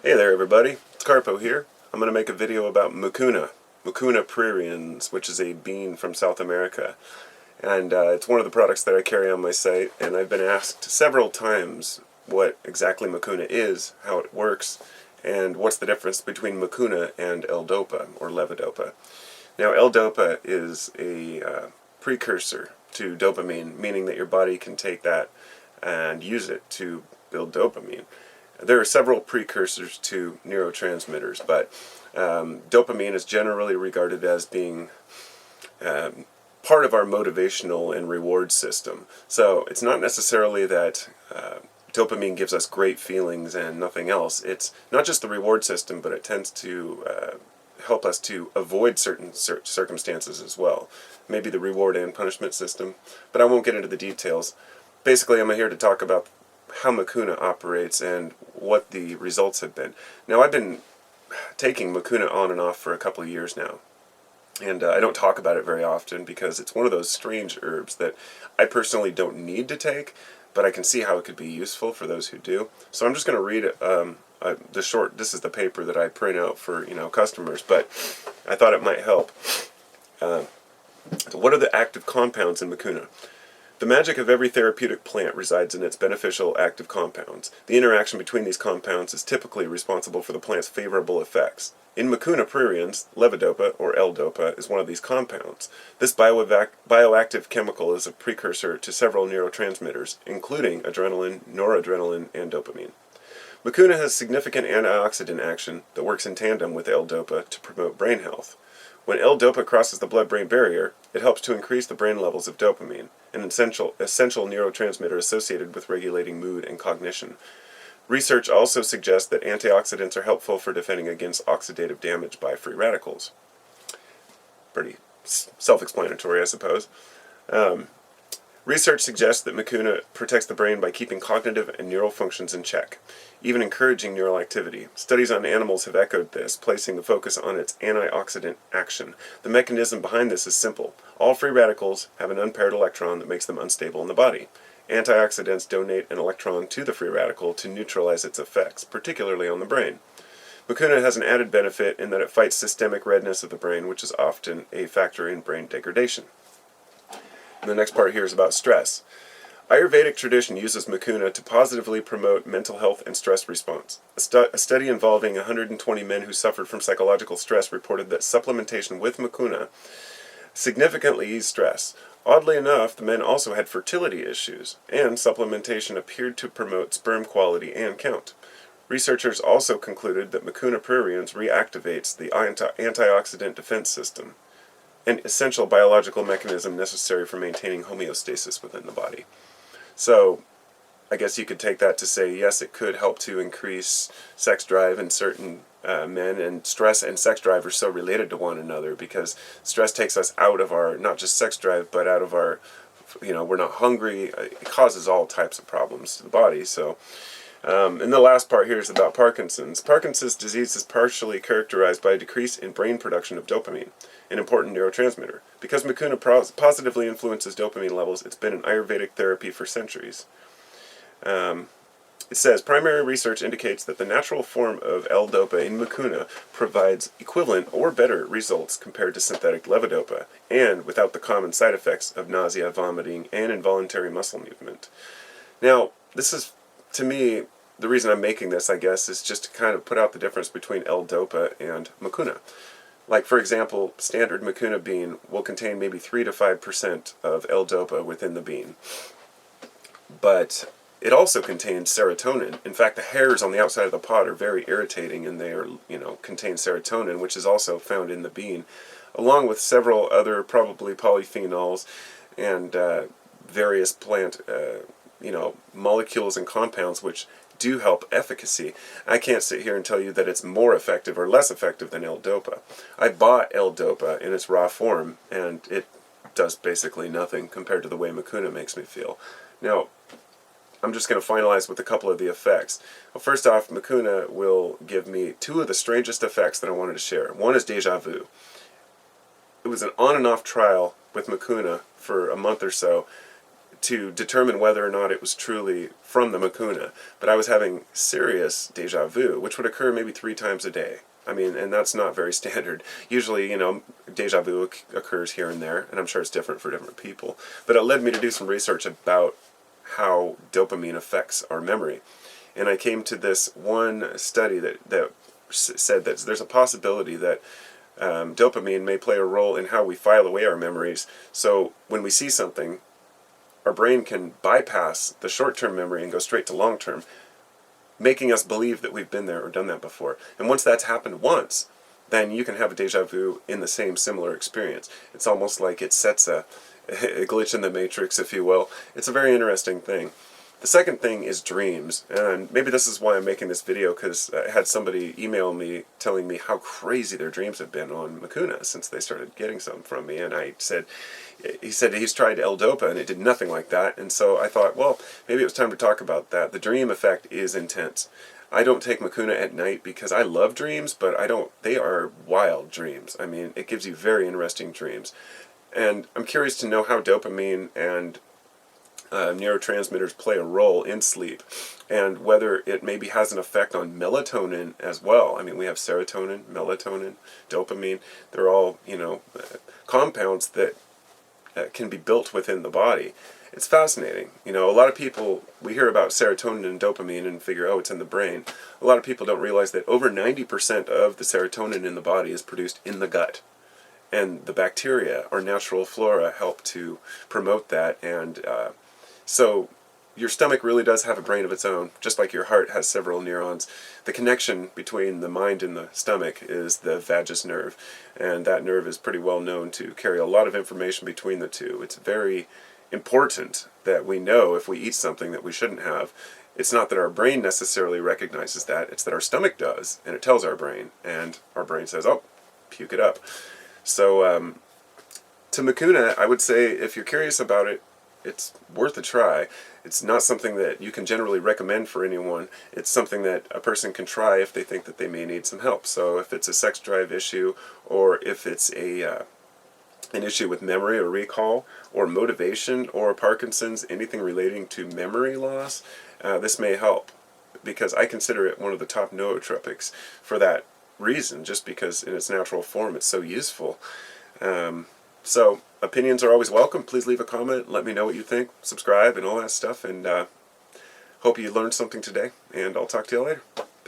Hey there everybody, it's Carpo here. I'm going to make a video about Mucuna pruriens, which is a bean from South America. And it's one of the products that I carry on my site, and I've been asked several times what exactly Mucuna is, how it works, and what's the difference between Mucuna and L-Dopa, or levodopa. Now L-Dopa is a precursor to dopamine, meaning that your body can take that and use it to build dopamine. There are several precursors to neurotransmitters, but dopamine is generally regarded as being part of our motivational and reward system. So it's not necessarily that dopamine gives us great feelings and nothing else. It's not just the reward system, but it tends to help us to avoid certain circumstances as well. Maybe the reward and punishment system, but I won't get into the details. Basically, I'm here to talk about how Mucuna operates and what the results have been. Now, I've been taking Mucuna on and off for a couple of years now, and I don't talk about it very often because it's one of those strange herbs that I personally don't need to take, but I can see how it could be useful for those who do. So I'm just going to read this is the paper that I print out for customers, but I thought it might help. So what are the active compounds in Mucuna? The magic of every therapeutic plant resides in its beneficial active compounds. The interaction between these compounds is typically responsible for the plant's favorable effects. In Mucuna pruriens, levodopa, or L-Dopa, is one of these compounds. This bioactive chemical is a precursor to several neurotransmitters, including adrenaline, noradrenaline, and dopamine. Mucuna has significant antioxidant action that works in tandem with L-Dopa to promote brain health. When L-Dopa crosses the blood-brain barrier, it helps to increase the brain levels of dopamine, an essential neurotransmitter associated with regulating mood and cognition. Research also suggests that antioxidants are helpful for defending against oxidative damage by free radicals. Pretty self-explanatory, I suppose. Research suggests that Mucuna protects the brain by keeping cognitive and neural functions in check, even encouraging neural activity. Studies on animals have echoed this, placing the focus on its antioxidant action. The mechanism behind this is simple. All free radicals have an unpaired electron that makes them unstable in the body. Antioxidants donate an electron to the free radical to neutralize its effects, particularly on the brain. Mucuna has an added benefit in that it fights systemic redness of the brain, which is often a factor in brain degradation. And the next part here is about stress. Ayurvedic tradition uses Mucuna to positively promote mental health and stress response. A study involving 120 men who suffered from psychological stress reported that supplementation with Mucuna significantly eased stress. Oddly enough, the men also had fertility issues, and supplementation appeared to promote sperm quality and count. Researchers also concluded that Mucuna pruriens reactivates the antioxidant defense system, an essential biological mechanism necessary for maintaining homeostasis within the body. So, I guess you could take that to say, yes, it could help to increase sex drive in certain men, and stress and sex drive are so related to one another because stress takes us out of our, not just sex drive, but out of our, we're not hungry. It causes all types of problems to the body. So, and the last part here is about Parkinson's. Parkinson's disease is partially characterized by a decrease in brain production of dopamine, an important neurotransmitter. Because Mucuna positively influences dopamine levels, it's been an Ayurvedic therapy for centuries. It says, primary research indicates that the natural form of L-Dopa in Mucuna provides equivalent or better results compared to synthetic levodopa, and without the common side effects of nausea, vomiting, and involuntary muscle movement. Now, this is, to me, the reason I'm making this, I guess, is just to kind of put out the difference between L-Dopa and Mucuna. Like, for example, standard Mucuna bean will contain maybe 3 to 5% of L-Dopa within the bean. But it also contains serotonin. In fact, the hairs on the outside of the pod are very irritating, and they are, contain serotonin, which is also found in the bean, along with several other probably polyphenols and various plant, molecules and compounds which do help efficacy. I can't sit here and tell you that it's more effective or less effective than L-Dopa. I bought L-Dopa in its raw form, and it does basically nothing compared to the way Mucuna makes me feel. Now, I'm just going to finalize with a couple of the effects. Well, first off, Mucuna will give me two of the strangest effects that I wanted to share. One is Deja-Vu. It was an on and off trial with Mucuna for a month or so to determine whether or not it was truly from the Mucuna. But I was having serious deja vu, which would occur maybe 3 times a day. I mean, and that's not very standard. Usually, deja vu occurs here and there, and I'm sure it's different for different people. But it led me to do some research about how dopamine affects our memory. And I came to this one study that said that there's a possibility that dopamine may play a role in how we file away our memories. So when we see something, our brain can bypass the short-term memory and go straight to long-term, making us believe that we've been there or done that before. And once that's happened once, then you can have a deja vu in the same similar experience. It's almost like it sets a glitch in the matrix, if you will. It's a very interesting thing. The second thing is dreams, and maybe this is why I'm making this video, because I had somebody email me telling me how crazy their dreams have been on Mucuna since they started getting some from me, and he said he's tried L-Dopa and it did nothing like that, and so I thought, well, maybe it was time to talk about that. The dream effect is intense. I don't take Mucuna at night because I love dreams, but they are wild dreams. I mean, it gives you very interesting dreams. And I'm curious to know how dopamine and neurotransmitters play a role in sleep, and whether it maybe has an effect on melatonin as well. I mean, we have serotonin, melatonin, dopamine. They're all, compounds that can be built within the body. It's fascinating. A lot of people, we hear about serotonin and dopamine and figure, oh, it's in the brain. A lot of people don't realize that over 90% of the serotonin in the body is produced in the gut. And the bacteria, our natural flora, help to promote that, and so your stomach really does have a brain of its own, just like your heart has several neurons. The connection between the mind and the stomach is the vagus nerve, and that nerve is pretty well known to carry a lot of information between the two. It's very important that we know if we eat something that we shouldn't have. It's not that our brain necessarily recognizes that, it's that our stomach does, and it tells our brain, and our brain says, oh, puke it up. So to Mucuna, I would say if you're curious about it, it's worth a try. It's not something that you can generally recommend for anyone. It's something that a person can try if they think that they may need some help. So if it's a sex drive issue, or if it's an issue with memory or recall, or motivation, or Parkinson's, anything relating to memory loss, this may help, because I consider it one of the top nootropics for that reason, just because in its natural form it's so useful. So opinions are always welcome. Please leave a comment, let me know what you think, subscribe and all that stuff, and hope you learned something today, and I'll talk to you later.